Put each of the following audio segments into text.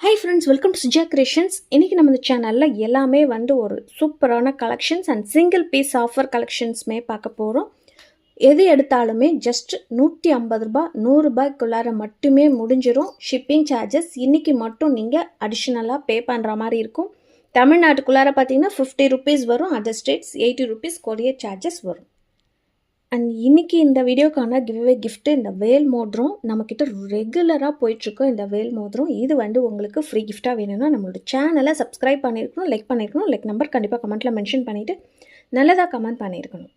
Hi friends, welcome to Suja Creations. இன்னைக்கு நம்ம இந்த சேனல்ல எல்லாமே ஒரு சூப்பரான collections and single piece offer கலெக்ஷன்ஸ்மே பார்க்க போறோம். எது எடுத்தாலுமே ஜஸ்ட் 150 ரூபாய் 100 ரூபாய்க்குள்ளார மட்டுமே முடிஞ்சிரும். ஷிப்பிங் சார்ஜஸ் இன்னைக்கு மட்டும் நீங்க அடிஷனலா பே பண்ற மாதிரி இருக்கும். தமிழ்நாட்டுக்குள்ளார பார்த்தீங்கன்னா 50 rupees வரும். Other states 80 rupees courier charges வரும். அண்ட் இன்னைக்கு இந்த வீடியோக்கான கிவ்அவே கிஃப்ட்டு இந்த வேல் மோதிரம் நம்மக்கிட்ட ரெகுலராக போயிட்டுருக்கோம். இந்த வேல் மோதிரம் இது உங்களுக்கு ஃப்ரீ கிஃப்டாக வேணும்னா நம்மளோட சேனலை சப்ஸ்கிரைப் பண்ணியிருக்கணும், லைக் பண்ணியிருக்கணும். லைக் நம்பர் கண்டிப்பாக கமெண்ட்டில் மென்ஷன் பண்ணிவிட்டு நல்லதாக கமெண்ட் பண்ணியிருக்கணும்.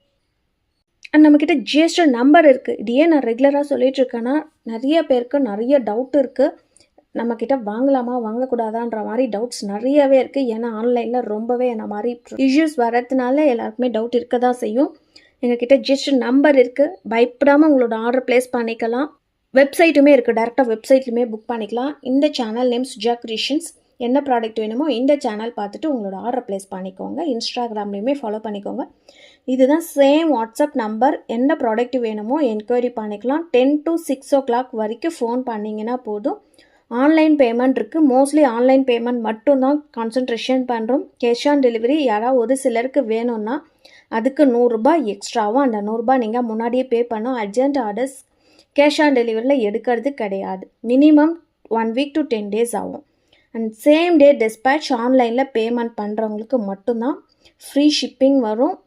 அண்ட் நம்மக்கிட்ட ஜிஎஸ்டி நம்பர் இருக்குது. இது ஏன் நான் ரெகுலராக சொல்லிகிட்ருக்கேன்னா நிறைய பேருக்கு நிறைய டவுட் இருக்குது. நம்மக்கிட்ட வாங்கலாமா வாங்கக்கூடாதான்ற மாதிரி டவுட்ஸ் நிறையவே இருக்குது. ஏன்னா ஆன்லைனில் ரொம்பவே என்ன மாதிரி இஷ்யூஸ் வரதுனால எல்லாருக்குமே டவுட் இருக்க தான் செய்யும். எங்ககிட்ட ஜஸ்ட் நம்பர் இருக்குது, பயப்படாமல் உங்களோட ஆர்டர் ப்ளேஸ் பண்ணிக்கலாம். வெப்சைட்டுமே இருக்குது, டேரெக்டாக வெப்சைட்லையுமே புக் பண்ணிக்கலாம். இந்த சேனல் நேம் சுஜா கிரியேஷன்ஸ். என்ன ப்ராடக்ட் வேணுமோ இந்த சேனல் பார்த்துட்டு உங்களோட ஆர்டர் ப்ளேஸ் பண்ணிக்கோங்க. இன்ஸ்டாகிராம்லேயுமே ஃபாலோ பண்ணிக்கோங்க. இதுதான் சேம் வாட்ஸ்அப் நம்பர். என்ன ப்ராடக்ட் வேணுமோ என்கொயரி பண்ணிக்கலாம். 10 to 6 o'clock வரைக்கும் ஃபோன் பண்ணிங்கன்னா போதும். ஆன்லைன் பேமெண்ட் இருக்குது. மோஸ்ட்லி ஆன்லைன் பேமெண்ட் மட்டும்தான் கான்சன்ட்ரேஷன் பண்ணுறோம். கேஷ் ஆன் டெலிவரி யாராவது ஒரு சிலருக்கு வேணும்னா அதுக்கு 100 ரூபாய் எக்ஸ்ட்ராவும். அந்த 100 ரூபாய் நீங்கள் முன்னாடியே பே பண்ணோம். அர்ஜென்ட் ஆர்டர்ஸ் கேஷ் ஆன் டெலிவரியில் எடுக்கிறது கிடையாது. மினிமம் 1 week to 10 days ஆகும். அண்ட் சேம் டே டிஸ்பேட்ச் ஆன்லைனில் பேமெண்ட் பண்ணுறவங்களுக்கு மட்டும்தான் ஃப்ரீ ஷிப்பிங் வரும்.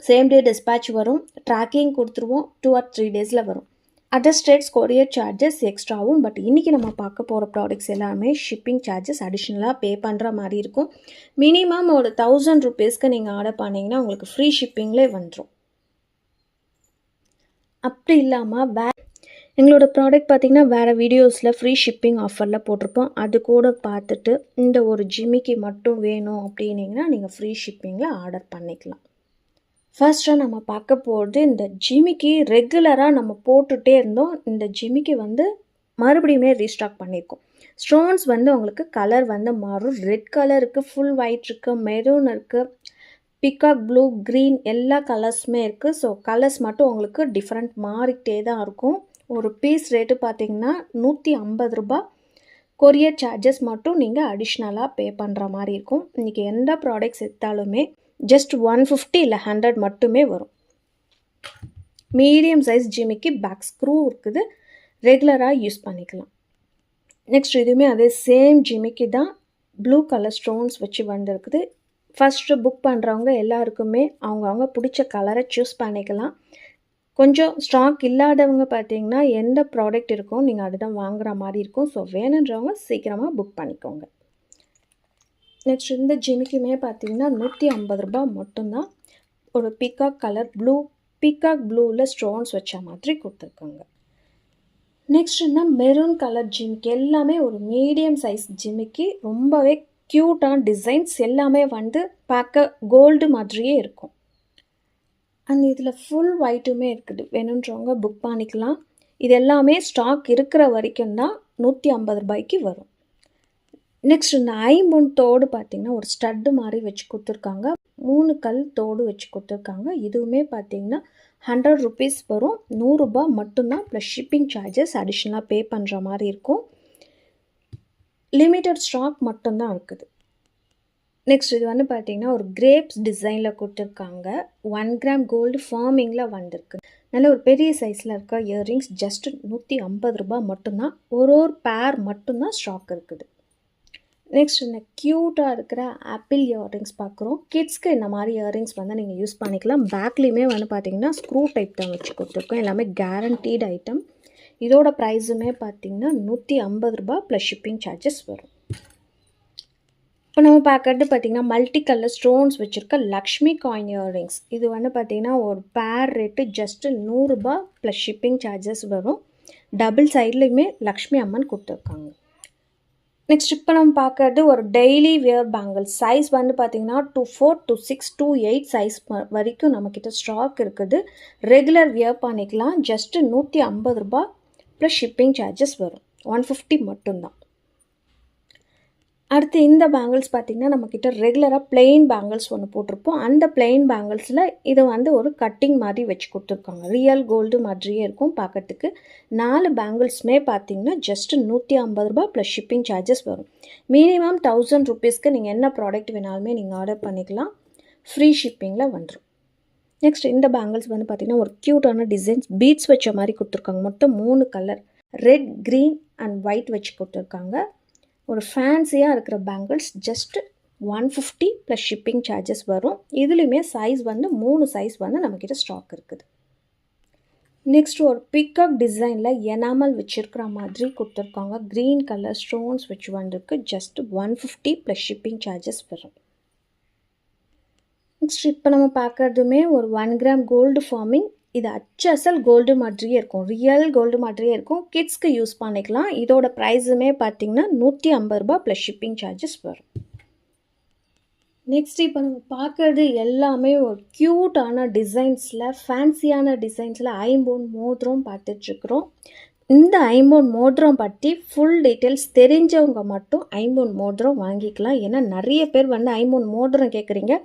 சேம் டே டிஸ்பேட்ச் வரும். ட்ராக்கிங் கொடுத்துருவோம். 2 or 3 days வரும். அதர் ஸ்டேட்ஸ் கொரியர் சார்ஜஸ் எக்ஸ்ட்ராவும். பட் இன்றைக்கி நம்ம பார்க்க போகிற ப்ராடக்ட்ஸ் எல்லாமே ஷிப்பிங் சார்ஜஸ் அடிஷ்னலாக பே பண்ணுற மாதிரி இருக்கும். மினிமம் ஒரு 1000 rupeesக்கு நீங்கள் ஆர்டர் பண்ணிங்கன்னா உங்களுக்கு ஃப்ரீ ஷிப்பிங்லேயே வந்துடும். அப்படி இல்லாமல் எங்களோட ப்ராடக்ட் பார்த்திங்கன்னா வேறு வீடியோஸில் ஃப்ரீ ஷிப்பிங் ஆஃபரில் போட்டிருப்போம். அது கூட பார்த்துட்டு இந்த ஒரு ஜிமிக்கி மட்டும் வேணும் அப்படின்னிங்கன்னா நீங்கள் ஃப்ரீ ஷிப்பிங்கில் ஆர்டர் பண்ணிக்கலாம். ஃபர்ஸ்ட்டாக நம்ம பார்க்க போகிறது இந்த ஜிமிக்கி. ரெகுலராக நம்ம போட்டுகிட்டே இருந்தோம். இந்த ஜிமிக்கி மறுபடியுமே ரீஸ்டாக் பண்ணியிருக்கோம். ஸ்டோன்ஸ் உங்களுக்கு கலர் மாறும். ரெட் கலர் இருக்குது, ஃபுல் ஒயிட் இருக்குது, மெரூன் இருக்குது, பிகாக் ப்ளூ, க்ரீன் எல்லா கலர்ஸுமே இருக்குது. ஸோ கலர்ஸ் மட்டும் உங்களுக்கு டிஃப்ரெண்ட் மாறிக்கிட்டே தான் இருக்கும். ஒரு பீஸ் ரேட்டு பார்த்திங்கன்னா 150 ரூபாய். கொரியர் சார்ஜஸ் மட்டும் நீங்கள் அடிஷ்னலாக பே பண்ணுற மாதிரி இருக்கும். இன்றைக்கி எந்த ப்ராடக்ட்ஸ் எடுத்தாலுமே ஜஸ்ட் 150 இல்லை 100 மட்டுமே வரும். மீடியம் சைஸ் ஜிமிக்கி பேக் ஸ்க்ரூ இருக்குது, ரெகுலராக யூஸ் பண்ணிக்கலாம். நெக்ஸ்ட் இதுவுமே அதே சேம் ஜிமிக்கி தான், ப்ளூ கலர் ஸ்டோன்ஸ் வச்சு வந்துருக்குது. ஃபஸ்ட்டு புக் பண்ணுறவங்க எல்லாருக்குமே அவங்கவுங்க பிடிச்ச கலரை சூஸ் பண்ணிக்கலாம். கொஞ்சம் ஸ்டாக் இல்லாதவங்க பார்த்தீங்கன்னா எந்த ப்ராடக்ட் இருக்கோ நீங்கள் அதுதான் வாங்குகிற மாதிரி இருக்கும். ஸோ வேணுன்றவங்க சீக்கிரமாக புக் பண்ணிக்கோங்க. நெக்ஸ்ட் இந்த ஜிமிக்குமே பார்த்தீங்கன்னா 150 ரூபாய் மட்டும்தான். ஒரு பீகாக் கலர் பீகாக் ப்ளூவில் ஸ்டோன்ஸ் வச்ச மாதிரி கொடுத்துருக்காங்க. நெக்ஸ்ட்னா மெரூன் கலர் ஜிமிக்கி. எல்லாமே ஒரு மீடியம் சைஸ் ஜிமிக்கி. ரொம்பவே க்யூட்டான டிசைன்ஸ் எல்லாமே பார்க்க கோல்டு மாதிரியே இருக்கும். அண்ட் இதில் ஃபுல் ஒயிட்டுமே இருக்குது. வேணுன்றவங்க புக் பண்ணிக்கலாம். இது எல்லாமே ஸ்டாக் இருக்கிற வரைக்கும் தான் 150 ரூபாய்க்கு வரும். நெக்ஸ்ட் இந்த ஐம்பொன் தோடு பார்த்திங்கன்னா ஒரு ஸ்டட்டு மாதிரி வச்சு கொடுத்துருக்காங்க. 3 கல் தோடு வச்சு கொடுத்துருக்காங்க. இதுவுமே பார்த்திங்கன்னா 100 rupees வரும். 100 ரூபாய் மட்டும்தான். ப்ளஸ் ஷிப்பிங் சார்ஜஸ் அடிஷ்னலாக பே பண்ணுற மாதிரி இருக்கும். லிமிட்டட் ஸ்டாக் மட்டும்தான் இருக்குது. நெக்ஸ்ட் இது பார்த்திங்கன்னா ஒரு கிரேப்ஸ் டிசைனில் கொடுத்துருக்காங்க. 1 gram கோல்டு ஃபார்மிங்கில் வந்திருக்கு. நல்ல ஒரு பெரிய சைஸில் இருக்க இயர்ரிங்ஸ் ஜஸ்ட் 150 ரூபாய் மட்டும்தான். ஒரு பேர் மட்டும்தான் ஸ்டாக் இருக்குது. நெக்ஸ்ட் இந்த க்யூட்டாக இருக்கிற ஆப்பிள் இயர்ரிங்ஸ் பார்க்குறோம். கிட்ஸ்க்கு இந்த மாதிரி இயர்ரிங்ஸ் நீங்கள் யூஸ் பண்ணிக்கலாம். பேக்லேயுமே பார்த்தீங்கன்னா ஸ்க்ரூ டைப் தான் வச்சு கொடுத்துருக்கோம். எல்லாமே கேரண்டீட் ஐட்டம். இதோட ப்ரைஸுமே பார்த்தீங்கன்னா 150 ரூபாய் ப்ளஸ் ஷிப்பிங் சார்ஜஸ் வரும். இப்போ நம்ம பார்க்கறது பார்த்திங்கன்னா மல்டி கலர் ஸ்டோன்ஸ் வச்சுருக்க லக்ஷ்மி காயின் இயர்ரிங்ஸ். இது பார்த்திங்கன்னா ஒரு பேர் ரேட்டு ஜஸ்ட்டு 100 ரூபாய் ப்ளஸ் ஷிப்பிங் சார்ஜஸ் வரும். டபுள் சைட்லேயுமே லக்ஷ்மி அம்மன் கொடுத்துருக்காங்க. நெக்ஸ்ட் இப்போ நம்ம பார்க்கறது ஒரு டெய்லி வியர் பேங்கிள். சைஸ் பார்த்திங்கன்னா 24 to 6 to 8 சைஸ் வரைக்கும் நம்மக்கிட்ட ஸ்டாக் இருக்குது. ரெகுலர் வியர் பண்ணிக்கலாம். ஜஸ்ட்டு 150 ரூபாய் ப்ளஸ் ஷிப்பிங் சார்ஜஸ் வரும். 150 மட்டும்தான். அடுத்து இந்த பேங்கிள்ஸ் பார்த்திங்கன்னா நம்மக்கிட்ட ரெகுலராக பிளெயின் பேங்கிள்ஸ் ஒன்று போட்டிருப்போம். அந்த பிளெயின் பேங்கிள்ஸில் இது வந்து ஒரு கட்டிங் மாதிரி வச்சு கொடுத்துருக்காங்க. ரியல் கோல்டு மாதிரியே இருக்கும் பார்க்கறதுக்கு. 4 பேங்கிள்ஸுமே பார்த்திங்கன்னா ஜஸ்ட்டு ₹150 ப்ளஸ் ஷிப்பிங் சார்ஜஸ் வரும். மினிமம் 1000 ருபீஸ்க்கு நீங்கள் என்ன ப்ராடக்ட் வேணாலுமே நீங்கள் ஆர்டர் பண்ணிக்கலாம். ஃப்ரீ ஷிப்பிங்கில் வந்துடும். நெக்ஸ்ட் இந்த பேங்கிள்ஸ் வந்து பார்த்திங்கன்னா ஒரு க்யூட்டான டிசைன்ஸ் பீட்ஸ் வச்ச மாதிரி கொடுத்துருக்காங்க. மொத்தம் 3 colour red, green and white வச்சு கொடுத்துருக்காங்க. ஒரு ஃபேன்சியாக இருக்கிற bangles just 150 plus shipping charges வரும். இதுலேயுமே சைஸ் வந்து 3 சைஸ் வந்து நம்மக்கிட்ட ஸ்டாக் இருக்குது. நெக்ஸ்ட் ஒரு பிக்காக் டிசைனில் எனாமல் வச்சுருக்கிற மாதிரி கொடுத்துருக்காங்க. க்ரீன் கலர் ஸ்டோன்ஸ் வச்சு வந்துருக்கு. ஜஸ்ட் 150 ப்ளஸ் ஷிப்பிங் சார்ஜஸ் வரும். நெக்ஸ்ட் இப்போ நம்ம பார்க்குறதுமே ஒரு 1 கிராம் கோல்டு ஃபார்மிங். இது அச்சல் கோல்டு மாதிரியே இருக்கும். ரியல் கோல்டு மாதிரியே இருக்கும். கிட்ஸ்க்கு யூஸ் பண்ணிக்கலாம். இதோட ப்ரைஸுமே பார்த்திங்கன்னா ₹150 ப்ளஸ் ஷிப்பிங் சார்ஜஸ் வரும். நெக்ஸ்ட் இப்போ நம்ம பார்க்குறது எல்லாமே ஒரு க்யூட்டான டிசைன்ஸில் ஃபேன்சியான டிசைன்ஸில் ஐம்பொன் மோதிரம் பார்த்துட்ருக்குறோம். இந்த ஐம்பொன் மோதிரம் பற்றி ஃபுல் டீட்டெயில்ஸ் தெரிஞ்சவங்க மட்டும் ஐம்பொன் மோதிரம் வாங்கிக்கலாம். ஏன்னா நிறைய பேர் வந்து ஐம்பொன் மோதிரம் கேட்குறீங்க.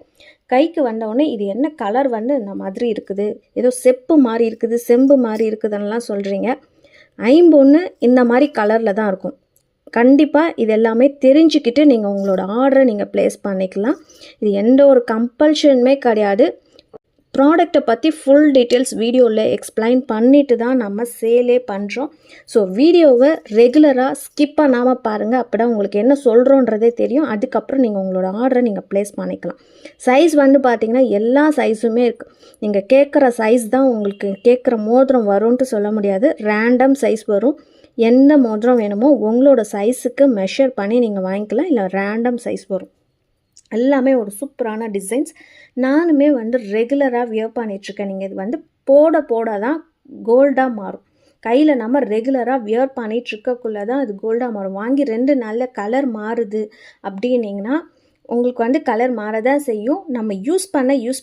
கைக்கு வந்தவுடனே இது என்ன கலர் வந்து இந்த மாதிரி இருக்குது, ஏதோ செப்பு மாதிரி இருக்குது, செம்பு மாதிரி இருக்குதுன்னெலாம் சொல்கிறீங்க. ஐம்பொன்று இந்த மாதிரி கலரில் தான் இருக்கும். கண்டிப்பாக இது எல்லாமே தெரிஞ்சுக்கிட்டு நீங்கள் உங்களோட ஆர்டரை நீங்கள் ப்ளேஸ் பண்ணிக்கலாம். இது எந்த ஒரு கம்பல்ஷனுமே கிடையாது. ப்ராடக்டை பற்றி ஃபுல் டீட்டெயில்ஸ் வீடியோவில் எக்ஸ்பிளைன் பண்ணிட்டு தான் நம்ம சேலே பண்ணுறோம். ஸோ வீடியோவை ரெகுலராக ஸ்கிப் பண்ணாமல் பாருங்கள். அப்போ தான் உங்களுக்கு என்ன சொல்கிறோன்றதே தெரியும். அதுக்கப்புறம் நீங்கள் உங்களோட ஆர்டரை நீங்கள் ப்ளேஸ் பண்ணிக்கலாம். சைஸ் வந்து பார்த்திங்கன்னா எல்லா சைஸுமே இருக்குது. நீங்கள் கேட்குற சைஸ் தான் உங்களுக்கு கேட்குற மோதிரம் வரும்ன்ட்டு சொல்ல முடியாது. ரேண்டம் சைஸ் வரும். எந்த மோதிரம் வேணுமோ உங்களோட சைஸுக்கு மெஷர் பண்ணி நீங்கள் வாங்கிக்கலாம். இல்லை ரேண்டம் சைஸ் வரும். எல்லாமே ஒரு சூப்பரான டிசைன்ஸ். நானுமே வந்து ரெகுலராக வியர் பண்ணிகிட்ருக்கேன். நீங்கள் இது வந்து போட தான் கோல்டாக மாறும். கையில் நம்ம ரெகுலராக வியர் பண்ணிகிட்ருக்கக்குள்ளே தான் இது கோல்டாக மாறும். வாங்கி 2 நாளில் கலர் மாறுது அப்படின்னிங்கன்னா உங்களுக்கு வந்து கலர் மாறதான் செய்யும். நம்ம யூஸ்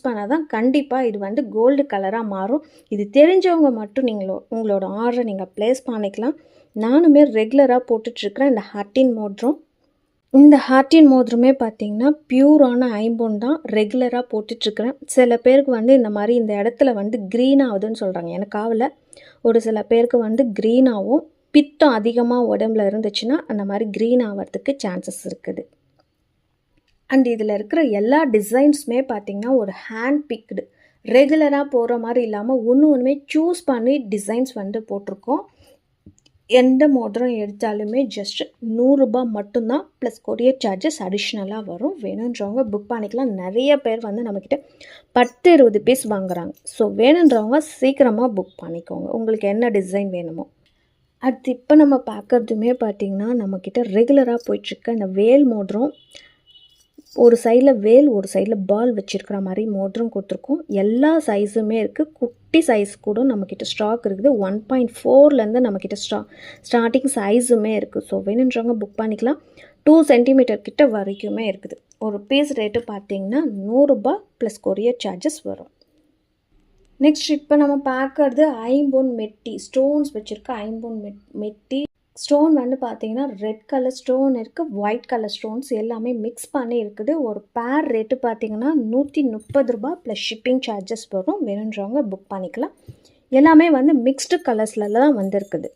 பண்ண தான் கண்டிப்பாக இது வந்து கோல்டு கலராக மாறும். இது தெரிஞ்சவங்க மட்டும் உங்களோட ஆர்டரை நீங்கள் ப்ளேஸ் பண்ணிக்கலாம். நானுமே ரெகுலராக போட்டுட்ருக்கிறேன் இந்த ஹார்ட்டின் மோதிரம். இந்த ஹார்ட்டின் மோதிரமே பார்த்திங்கன்னா பியூரான ஐம்பொன் தான். ரெகுலராக போட்டுட்ருக்கிறேன். சில பேருக்கு வந்து இந்த மாதிரி இந்த இடத்துல வந்து க்ரீன் ஆகுதுன்னு சொல்கிறாங்க. எனக்கு ஆகலை. ஒரு சில பேருக்கு வந்து க்ரீன் ஆகும். பித்தம் அதிகமாக உடம்புல இருந்துச்சுன்னா அந்த மாதிரி க்ரீன் ஆகிறதுக்கு சான்சஸ் இருக்குது. அண்ட் இதில் இருக்கிற எல்லா டிசைன்ஸுமே பார்த்திங்கன்னா ஒரு ஹேண்ட் பிக்டு, ரெகுலராக போகிற மாதிரி இல்லாமல் ஒன்றுமே சூஸ் பண்ணி டிசைன்ஸ் வந்து போட்டிருக்கோம். எந்த மோதிரம் எடுத்தாலுமே ஜஸ்ட் ₹100 மட்டும்தான். ப்ளஸ் கொரியர் சார்ஜஸ் அடிஷ்னலாக வரும். வேணுன்றவங்க புக் பண்ணிக்கலாம். நிறைய பேர் வந்து நம்மக்கிட்ட 10-20 பீஸ் வாங்குகிறாங்க. ஸோ வேணுன்றவங்க சீக்கிரமாக புக் பண்ணிக்கோங்க. உங்களுக்கு என்ன டிசைன் வேணுமோ. அடுத்து இப்போ நம்ம பார்க்குறதுமே பார்த்திங்கன்னா நம்மக்கிட்ட ரெகுலராக போயிட்டுருக்க இந்த வேல் மோதிரம். ஒரு சைடில் வேல், ஒரு சைடில் பால் வச்சுருக்கிற மாதிரி மோதிரம் கொடுத்துருக்கோம். எல்லா சைஸுமே இருக்குது. குட்டி சைஸ் கூட நம்மக்கிட்ட ஸ்டாக் இருக்குது. 1.4லேருந்து நம்மக்கிட்ட ஸ்டார்டிங் சைஸுமே இருக்குது. ஸோ வேணுன்றவங்க புக் பண்ணிக்கலாம். 2 சென்டிமீட்டர் கிட்ட வரைக்குமே இருக்குது. ஒரு பீஸ் ரேட்டு பார்த்திங்கன்னா ₹100 ப்ளஸ் கொரியர் சார்ஜஸ் வரும். நெக்ஸ்ட் இப்போ நம்ம பார்க்குறது ஐம்பொன் மெட்டி. ஸ்டோன்ஸ் வச்சுருக்க ஐம்பொன் மெட்டி. ஸ்டோன் வந்து பார்த்திங்கன்னா ரெட் கலர் ஸ்டோன் இருக்குது, ஒயிட் கலர் ஸ்டோன்ஸ் எல்லாமே மிக்ஸ் பண்ணி இருக்குது. ஒரு பேர் ரேட்டு பார்த்திங்கன்னா ₹130 ப்ளஸ் ஷிப்பிங் சார்ஜஸ் வரும். வேணுன்றவங்க புக் பண்ணிக்கலாம். எல்லாமே வந்து மிக்ஸ்டு கலர்ஸில் தான் வந்திருக்குது.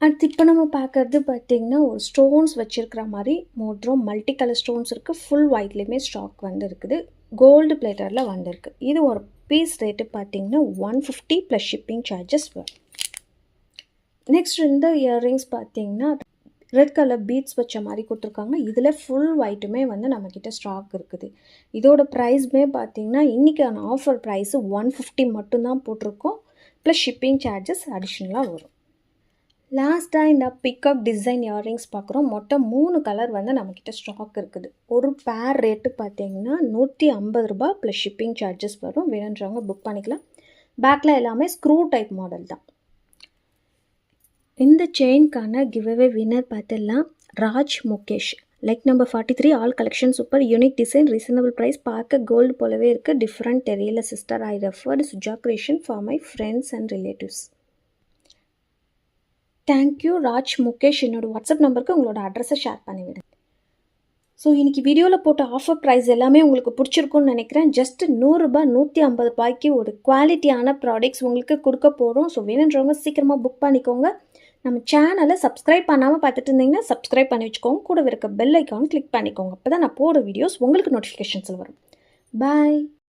அடுத்து இப்போ நம்ம பார்க்குறது பார்த்திங்கன்னா ஒரு ஸ்டோன்ஸ் வச்சுருக்கிற மாதிரி மோதிரம். மல்டி கலர் ஸ்டோன்ஸ் இருக்குது. ஃபுல் ஒயிட்லேயுமே ஸ்டாக் வந்து இருக்குது. கோல்டு பிளேட்டரில் வந்திருக்கு. இது ஒரு பீஸ் ரேட்டு பார்த்திங்கன்னா $150 ப்ளஸ் ஷிப்பிங் சார்ஜஸ் வரும். நெக்ஸ்ட் இந்த இயர்ரிங்ஸ் பார்த்திங்கன்னா ரெட் கலர் பீட்ஸ் வச்ச மாதிரி கொடுத்துருக்காங்க. இதில் ஃபுல் ஒயிட்டுமே வந்து நம்மக்கிட்ட ஸ்டாக் இருக்குது. இதோட ப்ரைஸுமே பார்த்திங்கன்னா இன்றைக்கான ஆஃபர் ப்ரைஸு $150 மட்டும்தான் போட்டிருக்கோம். ப்ளஸ் ஷிப்பிங் சார்ஜஸ் அடிஷ்னலாக வரும். லாஸ்ட்டாக இந்த பிக்கப் டிசைன் இயர்ரிங்ஸ் பார்க்குறோம். மொத்தம் 3 கலர் வந்து நம்மக்கிட்ட ஸ்டாக் இருக்குது. ஒரு பேர் ரேட்டு பார்த்திங்கன்னா ₹150 ப்ளஸ் ஷிப்பிங் சார்ஜஸ் வரும். வேணுன்றவங்க புக் பண்ணிக்கலாம். பேக்கில் எல்லாமே ஸ்க்ரூ டைப் மாடல் தான். இந்த செயின்கான கிவ்அவே வின்னர் பார்த்துடலாம். Raj Mukesh. Like number 43. All collection super, unique design, reasonable price, பார்க்க கோல்டு போலவே இருக்குது, டிஃப்ரெண்ட் தெரியல sister. I referred Suja creation for my friends and relatives. Thank you Raj Mukesh. என்னோடய வாட்ஸ்அப் நம்பருக்கு உங்களோட அட்ரஸை ஷேர் பண்ணிவிடுங்க. ஸோ இன்றைக்கி வீடியோவில் போட்ட ஆஃபர் ப்ரைஸ் எல்லாமே உங்களுக்கு பிடிச்சிருக்குன்னு நினைக்கிறேன். ஜஸ்ட் ₹100 ₹150 ஒரு குவாலிட்டியான ப்ராடக்ட்ஸ் உங்களுக்கு கொடுக்க போகிறோம். ஸோ வேணுன்றவங்க சீக்கிரமாக புக் பண்ணிக்கோங்க. நம்ம சேனலை சப்ஸ்கிரைப் பண்ணாமல் பார்த்துட்டு இருந்தீங்கன்னா சப்ஸ்கிரைப் பண்ணி வச்சுக்கோங்க. கூட இருக்க பெல் ஐக்கான் கிளிக் பண்ணிக்கோங்க. அப்போ தான் நான் போடுற வீடியோஸ் உங்களுக்கு நோட்டிஃபிகேஷன்ஸில் வரும். பாய்.